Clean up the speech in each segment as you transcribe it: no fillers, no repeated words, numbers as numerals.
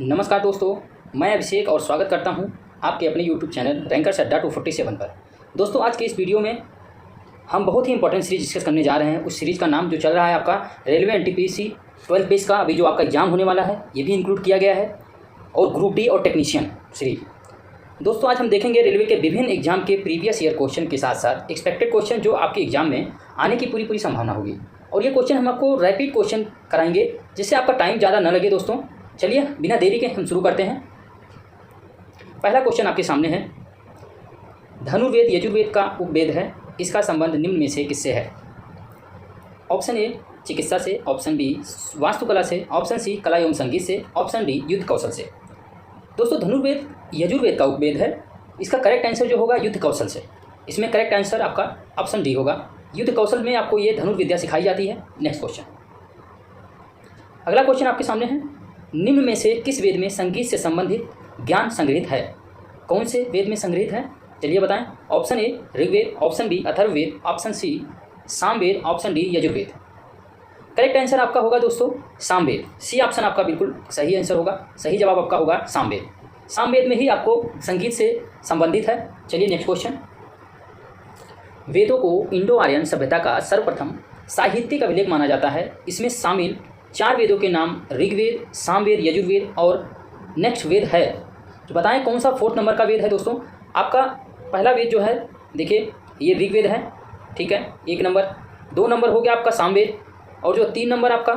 नमस्कार दोस्तों, मैं अभिषेक और स्वागत करता हूं आपके अपने YouTube चैनल रैंकर्स अड्डा 247 पर। दोस्तों, आज के इस वीडियो में हम बहुत ही इंपॉर्टेंट सीरीज डिस्कस करने जा रहे हैं। उस सीरीज़ का नाम जो चल रहा है आपका रेलवे एनटीपीसी 12 बेस का अभी जो आपका एग्जाम होने वाला है, ये भी इंक्लूड किया गया है, और ग्रुप डी और टेक्नीशियन सीरीज। दोस्तों, आज हम देखेंगे रेलवे के विभिन्न एग्जाम के प्रीवियस ईयर क्वेश्चन के साथ साथ एक्सपेक्टेड क्वेश्चन जो आपके एग्जाम में आने की पूरी संभावना होगी। और ये क्वेश्चन हम आपको रैपिड क्वेश्चन कराएंगे, जिससे आपका टाइम ज़्यादा न लगे। दोस्तों, चलिए बिना देरी के हम शुरू करते हैं। पहला क्वेश्चन आपके सामने है, धनुर्वेद यजुर्वेद का उपवेद है, इसका संबंध निम्न में से किससे है? ऑप्शन ए चिकित्सा से, ऑप्शन बी वास्तुकला से, ऑप्शन सी कला एवं संगीत से, ऑप्शन डी युद्ध कौशल से। दोस्तों, धनुर्वेद यजुर्वेद का उपवेद है, इसका करेक्ट आंसर जो होगा युद्ध कौशल से। इसमें करेक्ट आंसर आपका ऑप्शन डी होगा। युद्ध कौशल में आपको ये धनुर्विद्या सिखाई जाती है। नेक्स्ट क्वेश्चन, अगला क्वेश्चन आपके सामने है, निम्न में से किस वेद में संगीत से संबंधित ज्ञान संग्रहित है? कौन से वेद में संग्रहित है? चलिए बताएं। Option A Rigveda, option B Atharvaveda, option C Samaveda, option D Yajurveda. Correct answer आपका होगा दोस्तों सामवेद। सी ऑप्शन आपका बिल्कुल सही आंसर होगा। सही जवाब आपका होगा सामवेद। सामवेद में ही आपको संगीत से संबंधित है। चलिए नेक्स्ट क्वेश्चन, वेदों को इंडो आर्यन सभ्यता का सर्वप्रथम साहित्यिक अभिलेख माना जाता है। इसमें शामिल 4 वेदों के नाम ऋग्वेद, सामवेद, यजुर्वेद और नेक्स्ट वेद है। तो बताएं कौन सा 4th नंबर का वेद है? दोस्तों, आपका पहला वेद जो है, देखिए ये ऋग्वेद है, ठीक है, 1 नंबर। 2 नंबर हो गया आपका सामवेद, और जो 3 नंबर आपका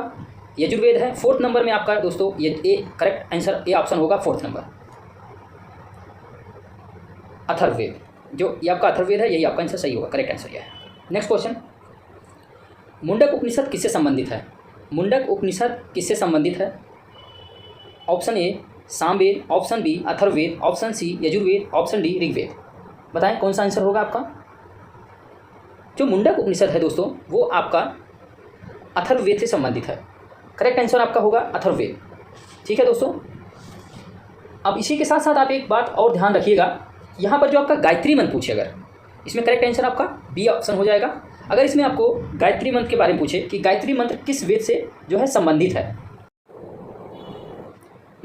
यजुर्वेद है। 4th नंबर में आपका दोस्तों ये A correct answer A option होगा 4th नंबर अथर्ववेद। जो ये आपका अथर्ववेद है, यही आपका आंसर सही होगा। करेक्ट आंसर यह है। नेक्स्ट क्वेश्चन, मुंडक उपनिषद किससे संबंधित है? मुंडक उपनिषद किससे संबंधित है? Option A Samaveda, option B Atharvaveda, option C Yajurveda, option D Rigveda. बताएं कौन सा आंसर होगा आपका? जो मुंडक उपनिषद है दोस्तों, वो आपका अथर्ववेद से संबंधित है। करेक्ट आंसर आपका होगा अथर्ववेद। ठीक है दोस्तों, अब इसी के साथ साथ आप एक बात और ध्यान रखिएगा, यहाँ पर जो आपका गायत्री मंत्र पूछे, अगर इसमें करेक्ट आंसर आपका बी ऑप्शन हो जाएगा। अगर इसमें आपको गायत्री मंत्र के बारे में पूछे कि गायत्री मंत्र किस वेद से जो है संबंधित है,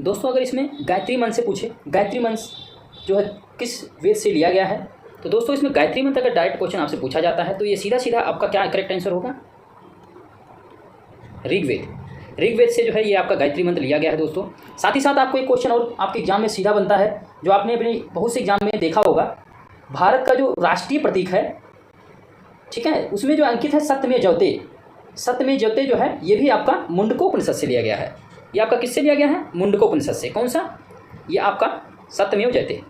दोस्तों अगर इसमें गायत्री मंत्र से पूछे गायत्री मंत्र जो है किस वेद से लिया गया है, तो दोस्तों इसमें गायत्री मंत्र अगर डायरेक्ट क्वेश्चन आपसे पूछा जाता है तो ये सीधा आपका क्या करेक्ट आंसर होगा? ऋग्वेद। ऋग्वेद से जो है ये आपका गायत्री मंत्र लिया गया है दोस्तों। साथ ही साथ आपको एक क्वेश्चन और आपके एग्जाम में सीधा बनता है, जो आपने अपने बहुत से एग्जाम में देखा होगा, भारत का जो राष्ट्रीय प्रतीक है, ठीक है, उसमें जो अंकित है सत्यमेव जयते। सत्यमेव जयते जो है ये भी आपका मुंडकोपनिषद से लिया गया है। ये आपका किससे लिया गया है? मुंडकोपनिषद से। कौन सा? ये आपका सत्यमेव जयते।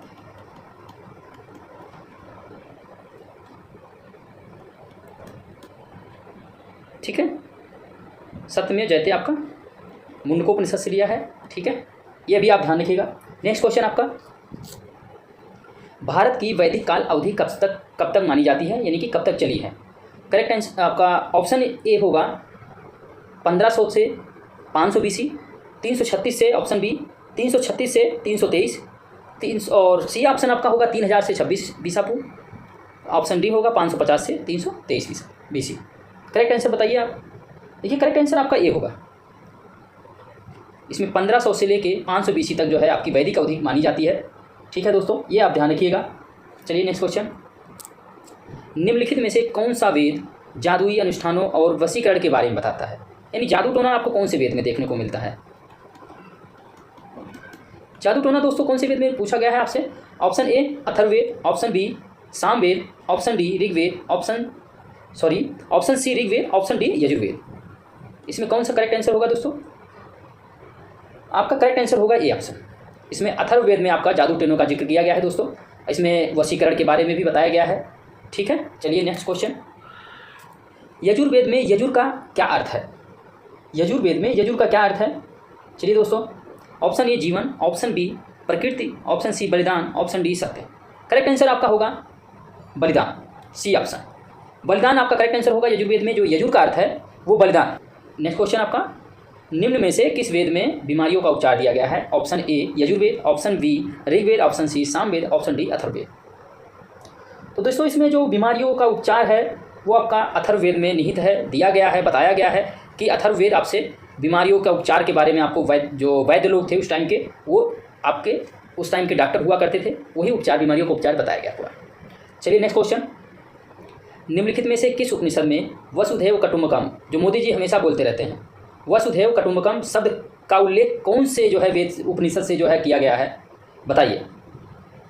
ठीक है, सत्यमेव जयते आपका मुंडकोपनिषद से लिया है। ठीक है, ये भी आप ध्यान रखिएगा। नेक्स्ट क्वेश्चन आपका, भारत की वैदिक काल अवधि कब तक मानी जाती है, यानी कि कब तक चली है? करेक्ट आंसर आपका ऑप्शन ए होगा 1500 से 500 BC, 336 से ऑप्शन बी 336 से 323, और सी ऑप्शन आपका होगा 3000 से 26 बीसापू, ऑप्शन डी होगा 550 से 323 BC। करेक्ट आंसर बताइए आप। देखिए करेक्ट आंसर आपका ए होगा। इसमें 1500 से लेके 500 BC तक जो है आपकी वैदिक अवधि मानी जाती है। ठीक है दोस्तों, ये आप ध्यान रखिएगा। चलिए नेक्स्ट क्वेश्चन, निम्नलिखित में से कौन सा वेद जादुई अनुष्ठानों और वशीकरण के बारे में बताता है? यानी जादू टोना आपको कौन से वेद में देखने को मिलता है? जादू टोना दोस्तों कौन से वेद में पूछा गया है आपसे? Option A Atharvaveda, option B Samaveda, option D Rigveda, option C Rigveda, option D Yajurveda. इसमें कौन सा करेक्ट आंसर होगा दोस्तों? आपका करेक्ट आंसर होगा ए ऑप्शन। इसमें अथर्ववेद में आपका जादू टोनों का जिक्र किया गया है दोस्तों। इसमें वशीकरण के बारे में भी बताया गया है। ठीक है, चलिए नेक्स्ट क्वेश्चन, यजुर्वेद में यजुर का क्या अर्थ है? यजुर्वेद में यजुर का क्या अर्थ है? चलिए दोस्तों, ऑप्शन ए जीवन, ऑप्शन बी प्रकृति, ऑप्शन सी बलिदान, ऑप्शन डी सत्य। करेक्ट आंसर आपका होगा बलिदान, सी ऑप्शन। बलिदान आपका करेक्ट आंसर होगा। यजुर्वेद में जो यजुर का अर्थ है वो बलिदान। नेक्स्ट क्वेश्चन आपका, निम्न में से किस वेद में बीमारियों का उपचार दिया गया है? Option A Yajurveda, option B Rigveda, option C Samaveda, option D Atharvaveda. तो दोस्तों इसमें जो बीमारियों का उपचार है वो आपका अथर्ववेद में निहित है, दिया गया है, बताया गया है कि अथर्ववेद आपसे बीमारियों का उपचार के बारे में आपको जो वैद्य लोग थे उस टाइम के, वो आपके उस टाइम के डॉक्टर हुआ करते थे, वही उपचार, बीमारियों का उपचार बताया गया पूरा। चलिए नेक्स्ट क्वेश्चन, निम्नलिखित में से किस उपनिषद में वसुधैव कुटुम्बकम, जो मोदी जी हमेशा बोलते रहते हैं, वसुधैव कुटुम्बकम शब्द का उल्लेख कौन से जो है वेद उपनिषद से जो है किया गया है, बताइए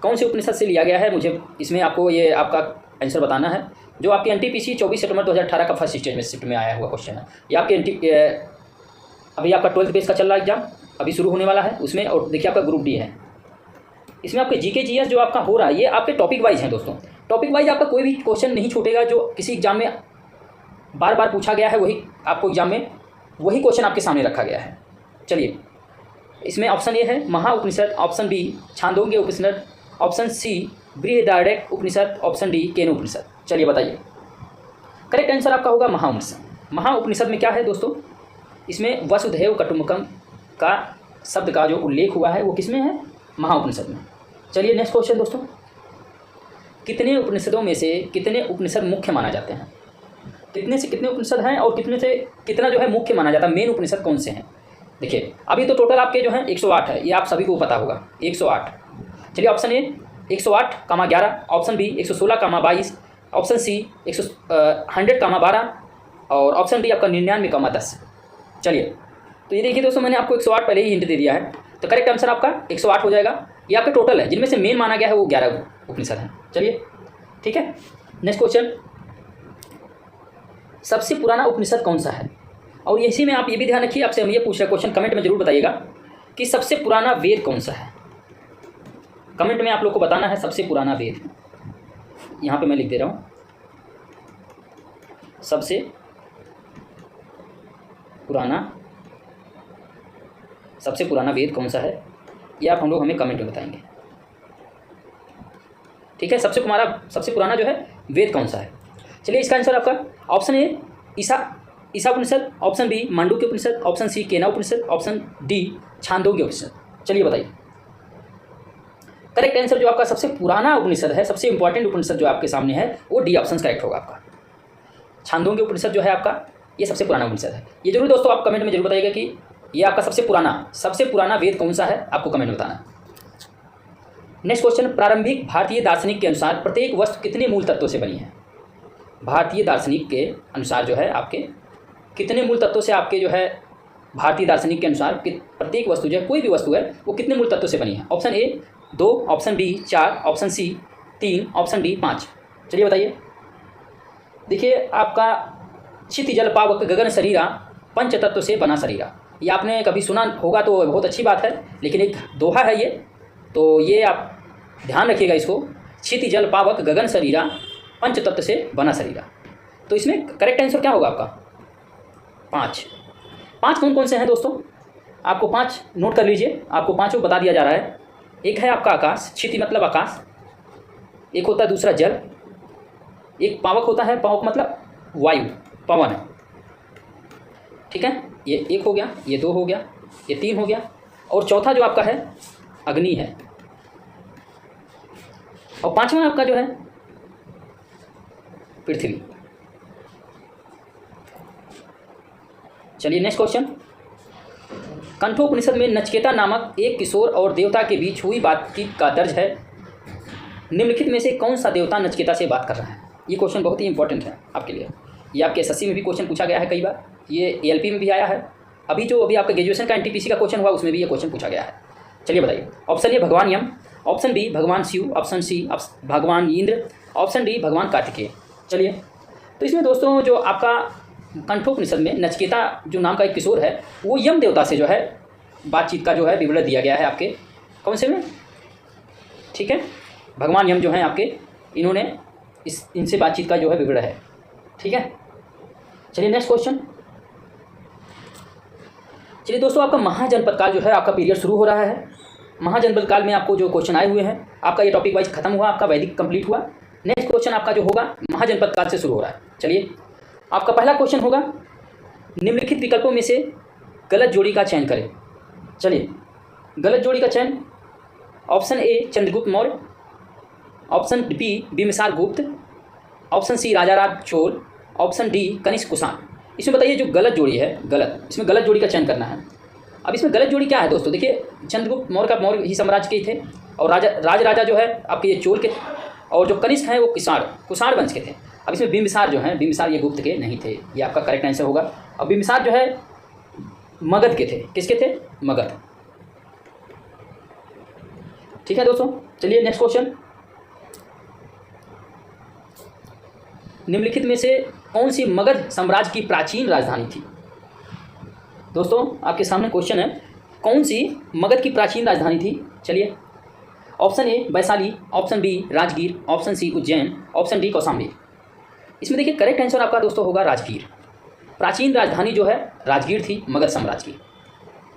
कौन से उपनिषद से लिया गया है। मुझे इसमें आपको ये आपका आंसर बताना है। जो आपके NTPC 24 सितंबर 2018 का फर्स्ट स्टेज में शिफ्ट में आया हुआ क्वेश्चन है। ये आपके अभी आपका 12th बेस का चल रहा है एग्जाम, अभी शुरू होने वाला है उसमें, और देखिए आपका ग्रुप डी है। इसमें आपके GK GS जो आपका हो रहा है ये आपके टॉपिक वाइज हैं दोस्तों। टॉपिक वाइज आपका कोई भी क्वेश्चन नहीं छूटेगा, जो किसी एग्जाम में बार बार पूछा गया है वही आपको एग्जाम में वही क्वेश्चन आपके सामने रखा गया है। चलिए इसमें ऑप्शन ए है महा उपनिषद, ऑप्शन बी छांदोग्य उपनिषद, ऑप्शन सी बृहदारण्यक उपनिषद, ऑप्शन डी केन उपनिषद। चलिए बताइए, करेक्ट आंसर आपका होगा महा उपनिषद। महा उपनिषद में क्या है दोस्तों, इसमें वसुधैव कुटुम्बकम का शब्द का जो उल्लेख हुआ है वो किसमें है, महा उपनिषद में। चलिए नेक्स्ट क्वेश्चन दोस्तों, कितने उपनिषदों में से कितने उपनिषद मुख्य माना जाते हैं, कितने से कितने उपनिषद हैं और कितने से कितना जो है मुख्य माना जाता है, मेन उपनिषद कौन से हैं। देखिए अभी तो टोटल आपके जो है 108 है, ये आप सभी को पता होगा 108। चलिए option A 108,11, option B 116,22, option C 100,12 और ऑप्शन डी आपका 99,10। चलिए तो ये देखिए दोस्तों, मैंने आपको 108 पहले ही हिंट दे दिया है, तो करेक्ट आंसर आपका 108 हो जाएगा। ये आपका टोटल है, जिनमें से मेन माना गया है वो 11 उपनिषद हैं। चलिए ठीक है, नेक्स्ट क्वेश्चन, सबसे पुराना उपनिषद कौन सा है। और इसी में आप ये भी ध्यान रखिए, आपसे हम ये पूछ रहे क्वेश्चन कमेंट में जरूर बताइएगा कि सबसे पुराना वेद कौन सा है। कमेंट में आप लोग को बताना है सबसे पुराना वेद। यहाँ पे मैं लिख दे रहा हूँ, सबसे पुराना वेद कौन सा है, ये आप हम लोग हमें कमेंट में बताएंगे। ठीक है, सबसे पुराना जो है वेद कौन सा है। चलिए इसका आंसर आपका option A Isha Upanishad, option B Mandukya Upanishad, option C Kena Upanishad, option D Chandogya Upanishad. चलिए बताइए, करेक्ट आंसर जो आपका सबसे पुराना उपनिषद है, सबसे इंपॉर्टेंट उपनिषद जो आपके सामने है वो डी ऑप्शन करेक्ट होगा आपका। छांदोग्य उपनिषद जो है आपका ये सबसे पुराना उपनिषद है। ये जरूर दोस्तों आप कमेंट में जरूर बताइएगा कि ये आपका सबसे पुराना वेद कौन सा है, आपको कमेंट में बताना। नेक्स्ट क्वेश्चन, प्रारंभिक भारतीय दार्शनिक के अनुसार प्रत्येक वस्तु कितने मूल तत्वों से बनी है। भारतीय दार्शनिक के अनुसार जो है आपके कितने मूल तत्वों से आपके जो है भारतीय दार्शनिक के अनुसार प्रत्येक वस्तु जो है, कोई भी वस्तु है वो कितने मूल तत्वों से बनी है। Option A 2, option B 4, option C 3, option D 5। चलिए बताइए, देखिए आपका क्षिति जल पावक गगन शरीरा पंच तत्व से बना शरीरा, ये आपने कभी सुना होगा तो बहुत अच्छी बात है, लेकिन एक दोहा है ये, तो ये आप ध्यान रखिएगा इसको, क्षिति जल पावक गगन शरीरा पंच तत्व से बना शरीरा। तो इसमें करेक्ट आंसर क्या होगा आपका 5 कौन कौन से हैं दोस्तों, आपको 5 नोट कर लीजिए, आपको 5 बता दिया जा रहा है। एक है आपका आकाश, क्षिति मतलब आकाश, एक होता है दूसरा जल, एक पावक होता है, पावक मतलब वायु पवन है, ठीक है, ये 1 हो गया, ये 2 हो गया, ये 3 हो गया, और चौथा जो आपका है अग्नि है, और 5वां आपका जो है पृथ्वी। चलिए नेक्स्ट क्वेश्चन, कंठोपनिषद में नचिकेता नामक एक किशोर और देवता के बीच हुई बातचीत का दर्ज है। निम्नलिखित में से कौन सा देवता नचिकेता से बात कर रहा है। ये क्वेश्चन बहुत ही इंपॉर्टेंट है आपके लिए, ये आपके SSC में भी क्वेश्चन पूछा गया है कई बार, ये ALP में भी आया है, अभी आपका ग्रेजुएशन का NTPC का क्वेश्चन हुआ उसमें भी ये क्वेश्चन पूछा गया है। चलिए बताइए, ऑप्शन ए भगवान यम, ऑप्शन बी भगवान शिव, ऑप्शन सी भगवान इंद्र, ऑप्शन डी भगवान कार्तिकेय। चलिए तो इसमें दोस्तों जो आपका कंठोपनिषद में नचिकेता जो नाम का एक किशोर है वो यम देवता से जो है बातचीत का जो है विवरण दिया गया है आपके कौन से में, ठीक है, भगवान यम जो हैं आपके, इन्होंने इनसे बातचीत का जो है विवरण है, ठीक है। चलिए नेक्स्ट क्वेश्चन, चलिए दोस्तों आपका महाजनपद काल जो है आपका पीरियड शुरू हो रहा है। महाजनपद काल में आपको जो क्वेश्चन आए हुए हैं, आपका ये टॉपिक वाइज खत्म हुआ, आपका वैदिक कंप्लीट हुआ। नेक्स्ट क्वेश्चन आपका जो होगा महाजनपद काल से शुरू हो रहा है। चलिए आपका पहला क्वेश्चन होगा, निम्नलिखित विकल्पों में से गलत जोड़ी का चयन करें। चलिए गलत जोड़ी का चयन, option A Chandragupta Maurya, option B Bimbisara Gupta, option C Rajaram Chola, option D Kanishka Kushan. इसमें बताइए जो गलत जोड़ी है, गलत, इसमें गलत जोड़ी का चयन करना है। अब इसमें गलत जोड़ी क्या है दोस्तों, देखिए चंद्रगुप्त मौर्य का मौर्य ही साम्राज्य के थे और राजा जो है आपके ये चोल के थे, और जो कनिष्क हैं वो कुषाण वंश के थे। अब इसमें बिंबिसार जो हैं, बिंबिसार ये गुप्त के नहीं थे, ये आपका करेक्ट आंसर होगा। अब बिंबिसार जो है मगध के थे, किसके थे, मगध। ठीक है दोस्तों, चलिए नेक्स्ट क्वेश्चन। निम्नलिखित में से कौन सी मगध साम्राज्य की प्राचीन राजधानी थी। दोस्तों आपके सामने क्वेश्चन है, कौन सी मगध की प्राचीन राजधानी थी। चलिए, option A Vaishali, option B Rajgir, option C Ujjain, option D Kaushambi. इसमें देखिए करेक्ट आंसर आपका दोस्तों होगा राजगीर। प्राचीन राजधानी जो है राजगीर थी मगध साम्राज्य की।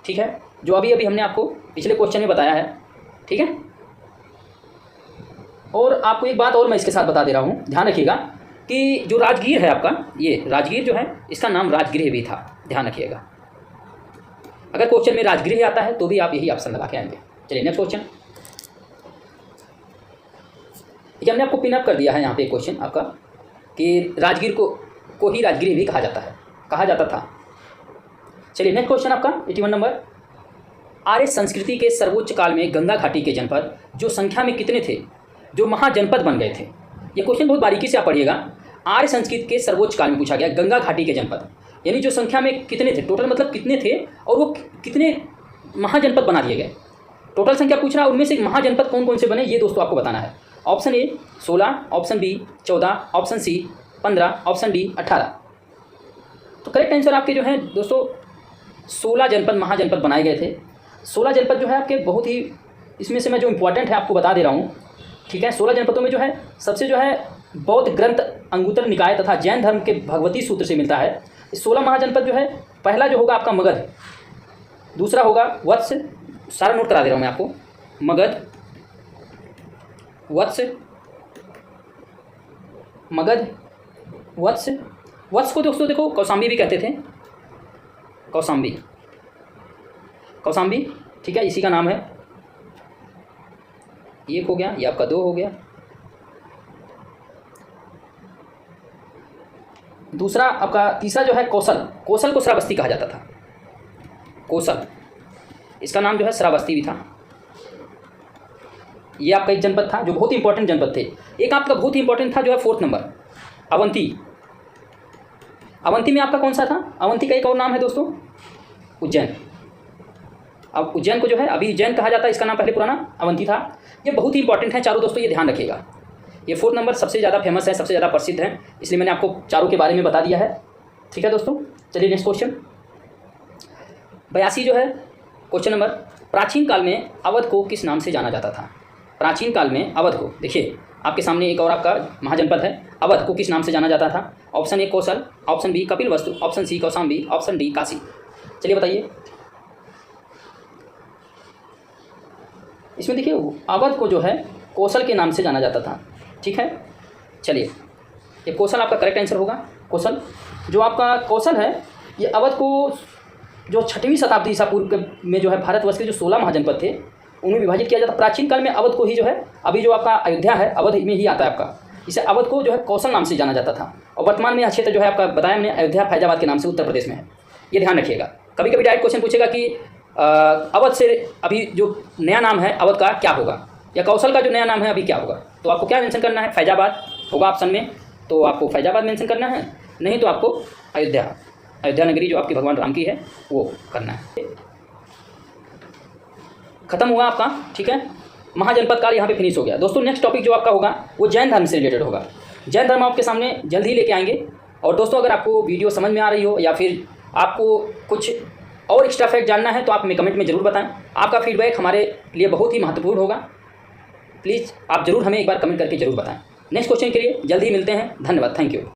ठीक है, जो अभी अभी हमने आपको पिछले क्वेश्चन में बताया है। ठीक है, और आपको एक बात और मैं इसके साथ बता दे रहा हूँ, ध्यान रखिएगा कि जो राजगीर है आपका, ये राजगीर जो है इसका नाम राजगृह भी था, ध्यान रखिएगा। अगर क्वेश्चन में राजगृह आता है तो भी आप यही ऑप्शन लगा के आएंगे। चलिए नेक्स्ट क्वेश्चन। ये हमने आपको पिनअप कर दिया है यहाँ पे क्वेश्चन आपका कि राजगीर को ही राजगृह भी कहा जाता था। चलिए नेक्स्ट क्वेश्चन आपका 81 नंबर। आर्य संस्कृति के सर्वोच्च काल में गंगा घाटी के जनपद जो संख्या में कितने थे, जो महाजनपद बन गए थे। ये क्वेश्चन बहुत बारीकी से आप पढ़िएगा। आर्य संस्कृति के सर्वोच्च काल में पूछा गया गंगा घाटी के जनपद, यानी जो संख्या में कितने थे, टोटल मतलब कितने थे और वो कितने महाजनपद बना दिए गए। टोटल संख्या पूछ रहा है, उनमें से महाजनपद कौन कौन से बने ये दोस्तों आपको बताना है। Option A 16, option B 14, option C 15, option D 18। तो करेक्ट आंसर आपके जो है दोस्तों 16 जनपद महाजनपद बनाए गए थे। 16 जनपद जो है आपके बहुत ही, इसमें से मैं जो इंपॉर्टेंट है आपको बता दे रहा हूँ। ठीक है, 16 जनपदों में जो है सबसे जो है बौद्ध ग्रंथ अंगुत्तर निकाय तथा जैन धर्म के भगवती सूत्र से मिलता है। 16 महाजनपद जो है, पहला जो होगा आपका मगध, दूसरा होगा वत्स, सारा नोट करा दे रहा हूँ मैं आपको, मगध, वत्स, मगध, वत्स। वत्स को दोस्तों देखो कौशाम्बी भी कहते थे, कौशाम्बी, ठीक है, इसी का नाम है। एक हो गया, ये आपका 2 हो गया। दूसरा आपका, तीसरा जो है कौशल को श्रावस्ती कहा जाता था, कौशल, इसका नाम जो है श्रावस्ती भी था। ये आपका एक जनपद था जो बहुत ही इंपॉर्टेंट जनपद थे। एक आपका बहुत ही इंपॉर्टेंट था जो है 4th नंबर, अवंती। अवंती में आपका कौन सा था, अवंती का एक और नाम है दोस्तों उज्जैन। अब उज्जैन को जो है अभी उज्जैन कहा जाता है, इसका नाम पहले पुराना अवंती था। ये बहुत ही इंपॉर्टेंट है चारों दोस्तों, ये ध्यान रखिएगा। ये 4th नंबर सबसे ज़्यादा फेमस है, सबसे ज़्यादा प्रसिद्ध है, इसलिए मैंने आपको चारों के बारे में बता दिया है। ठीक है दोस्तों, चलिए नेक्स्ट क्वेश्चन 82 जो है क्वेश्चन नंबर। प्राचीन काल में अवध को किस नाम से जाना जाता था। प्राचीन काल में अवध को, देखिए आपके सामने एक और आपका महाजनपद है, अवध को किस नाम से जाना जाता था। Option A Kaushal, option B Kapilavastu, option C Kaushambi, option D Kashi. चलिए बताइए, इसमें देखिए अवध को जो है कौशल के नाम से जाना जाता था। ठीक है, चलिए ये कौशल आपका करेक्ट आंसर होगा। कौशल, जो आपका कौशल है ये अवध को जो 6वीं शताब्दी ईसा पूर्व में जो है भारतवर्ष के जो 16 महाजनपद थे उन्हें विभाजित किया जाता। प्राचीन काल में अवध को ही जो है, अभी जो आपका अयोध्या है अवध में ही आता है आपका, इसे अवध को जो है कौशल नाम से जाना जाता था। और वर्तमान में यह क्षेत्र जो है आपका बताया हमने अयोध्या फैजाबाद के नाम से उत्तर प्रदेश में है, ये ध्यान रखिएगा। कभी कभी डायरेक्ट क्वेश्चन पूछेगा कि अवध से अभी जो नया नाम है अवध का क्या होगा, या कौशल का जो नया नाम है अभी क्या होगा, तो आपको क्या मेंशन करना है, फैजाबाद होगा ऑप्शन में, तो आपको फैजाबाद मेंशन करना है, नहीं तो आपको अयोध्या नगरी जो आपकी भगवान राम की है वो करना है। खत्म हुआ आपका। ठीक है, महाजनपद काल यहाँ पे फिनिश हो गया। दोस्तों नेक्स्ट टॉपिक जो आपका होगा वो जैन धर्म से रिलेटेड होगा। जैन धर्म आपके सामने जल्द ही लेके आएंगे। और दोस्तों अगर आपको वीडियो समझ में आ रही हो या फिर आपको कुछ और एक्स्ट्रा फैक्ट जानना है तो आप हमें कमेंट में ज़रूर बताएं। आपका फीडबैक हमारे लिए बहुत ही महत्वपूर्ण होगा। प्लीज़ आप ज़रूर हमें एक बार कमेंट करके ज़रूर बताएं। नेक्स्ट क्वेश्चन के लिए जल्द ही मिलते हैं। धन्यवाद, थैंक यू।